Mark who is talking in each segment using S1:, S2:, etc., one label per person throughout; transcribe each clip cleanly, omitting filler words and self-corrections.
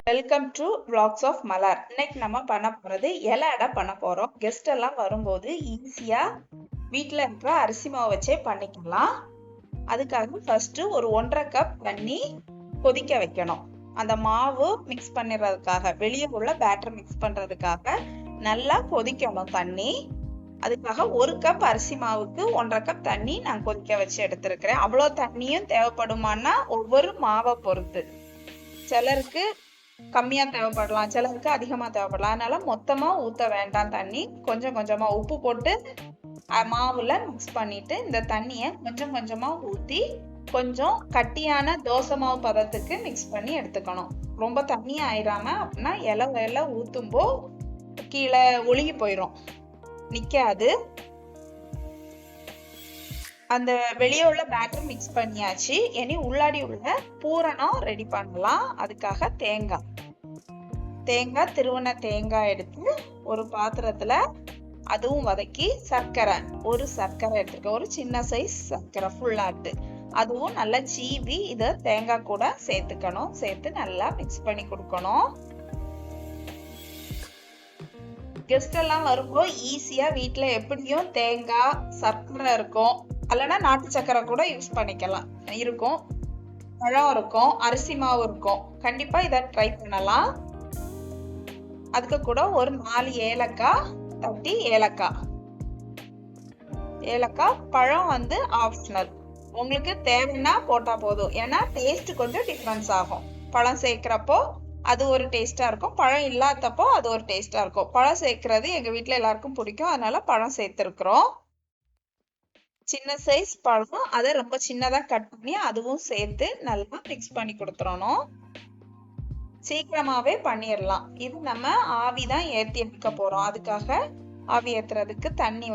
S1: Welcome to vlogs of மலர். இன்னைக்கு நம்ம பண்ண போறது இலை அடை பண்ண போறோம். கெஸ்ட் எல்லாம் வரும்போது ஈஸியா வீட்டில் இருக்கிற அரிசி மாவு வச்சே பண்ணிக்கலாம். அதுக்காக ஃபர்ஸ்ட் ஒரு 1.5 கப் தண்ணி கொதிக்க வைக்கணும். அந்த மாவு மிக்ஸ் பண்ணிடுறதுக்காக, வெளியே உள்ள பேட்டர் மிக்ஸ் பண்றதுக்காக நல்லா கொதிக்கணும் தண்ணி. அதுக்காக 1 கப் அரிசி மாவுக்கு 1.5 கப் தண்ணி நான் கொதிக்க வச்சு எடுத்திருக்கிறேன். அவ்வளோ தண்ணியும் தேவைப்படுமானா ஒவ்வொரு மாவை பொறுத்து. சிலருக்கு கம்மியா தேவைப்படலாம், சிலருக்கு அதிகமா தேவைப்படலாம். அதனால மொத்தமா ஊத்த வேண்டாம் தண்ணி. கொஞ்சம் கொஞ்சமா உப்பு போட்டு மாவுல மிக்ஸ் பண்ணிட்டு இந்த தண்ணிய கொஞ்சம் கொஞ்சமா ஊத்தி கொஞ்சம் கட்டியான தோசை மாவு பதத்துக்கு மிக்ஸ் பண்ணி எடுத்துக்கணும். ரொம்ப தண்ணியா ஆயிராம, அப்படின்னா இலை ஊத்தும்போ கீழே ஒழுகி போயிடும், நிக்காது. அந்த வெளியே உள்ள பேட்டர் மிக்ஸ் பண்ணியாச்சு. இனி உள்ளாடி உள்ள பூரணம் ரெடி பண்ணலாம். அதுக்காக தேங்காய் திருவன தேங்காய் எடுத்து ஒரு பாத்திரத்துல அதுவும் வதக்கி, ஒரு சர்க்கரை எடுத்துருக்கேன், ஒரு சின்ன சைஸ் சர்க்கரை ஃபுல்லாட்டு, அதுவும் நல்லா சீவி இதை தேங்காய் கூட சேர்த்துக்கணும். சேர்த்து நல்லா மிக்ஸ் பண்ணி கொடுக்கணும். கெஸ்ட் எல்லாம் வரும்போது ஈஸியா வீட்டுல எப்படியும் தேங்காய் சர்க்கரை இருக்கும், அல்லனா நாட்டு சக்கரை கூட யூஸ் பண்ணிக்கலாம். இருக்கும், பழம் இருக்கும், அரிசி மாவு இருக்கும். கண்டிப்பா இதை ட்ரை பண்ணலாம். அதுக்கு கூட ஒரு 4 ஏலக்காய் தட்டி, ஏலக்காய் பழம் வந்து ஆப்ஷனல், உங்களுக்கு தேவைன்னா போட்டா போதும். ஏன்னா டேஸ்ட் கொஞ்சம் டிஃபரன்ஸ் ஆகும். பழம் சேர்க்கிறப்போ அது ஒரு டேஸ்டா இருக்கும், பழம் இல்லாதப்போ அது ஒரு டேஸ்டா இருக்கும். பழம் சேர்க்கிறது எங்க வீட்டுல எல்லாருக்கும் பிடிக்கும், அதனால பழம் சேர்த்திருக்கிறோம். சின்ன சைஸ் பழம், அதை ரொம்ப சின்னதா கட் பண்ணி அதுவும் சேர்த்து நல்லா மிக்ஸ் பண்ணி கொடுத்துறணும். சீக்கிரமாவே பண்ணிடலாம். இது நம்ம ஆவிதான் ஏத்தி எடுக்க போறோம். அதுக்காக ஆவி ஏத்துறதுக்கு தண்ணி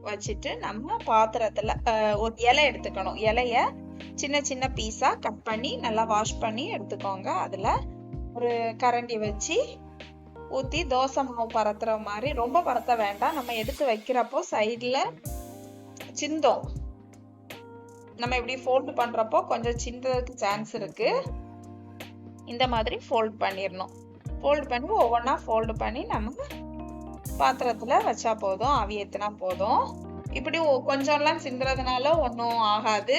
S1: வச்சுட்டு நம்ம பாத்திரத்துல ஒரு இலை எடுத்துக்கணும். இலைய சின்ன சின்ன பீஸா கட் பண்ணி நல்லா வாஷ் பண்ணி எடுத்துக்கோங்க. அதுல ஒரு கரண்டி வச்சு ஊத்தி தோசை மாவு பரத்துற மாதிரி, ரொம்ப பரத்த வேண்டாம். நம்ம எடுத்து வைக்கிறப்போ சைட்ல சிந்தோம், நம்ம இப்படி ஃபோல்ட் பண்றப்போ கொஞ்சம் சிந்ததுக்கு சான்ஸ் இருக்கு. இந்த மாதிரி ஃபோல்ட் பண்ணிடணும். ஃபோல்ட் பண்ணி ஒவ்வொன்றா ஃபோல்டு பண்ணி நம்ம பாத்திரத்துல வச்சா போதும், ஆவி ஏத்துனா போதும். இப்படி கொஞ்சம்லாம் சிந்துறதுனால ஒன்றும் ஆகாது.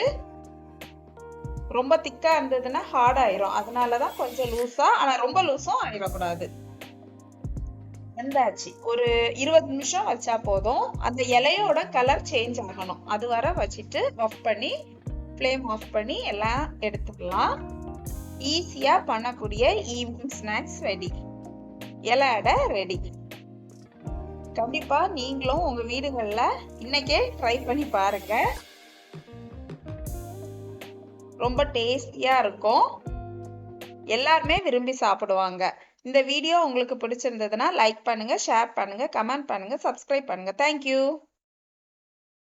S1: ரொம்ப திக்கா இருந்ததுன்னா ஹார்ட் ஆயிரும். அதனாலதான் கொஞ்சம் லூஸா, ஆனா ரொம்ப லூஸும் ஆயிடக்கூடாது. வெந்தாச்சு. ஒரு 20 நிமிஷம் வச்சா போதும். அந்த இலையோட கலர் சேஞ்ச் ஆகணும். அது வரை வச்சுட்டு ஃப்ளேம் ஆஃப் பண்ணி எல்லாம் எடுத்துக்கலாம். ஈஸியா பண்ணக்கூடிய ஈவினிங் ஸ்நாக்ஸ் ரெடி, இலை அடை ரெடி. கண்டிப்பா நீங்களும் உங்க வீடுகள்ல இன்னைக்கே ட்ரை பண்ணி பாருங்க. ரொம்ப டேஸ்டியா இருக்கும், எல்லாருமே விரும்பி சாப்பிடுவாங்க. இந்த வீடியோ உங்களுக்கு பிடிச்சிருந்ததுன்னா லைக் பண்ணுங்க, ஷேர் பண்ணுங்க, கமெண்ட் பண்ணுங்க, சப்ஸ்கிரைப் பண்ணுங்க. தேங்க்யூ.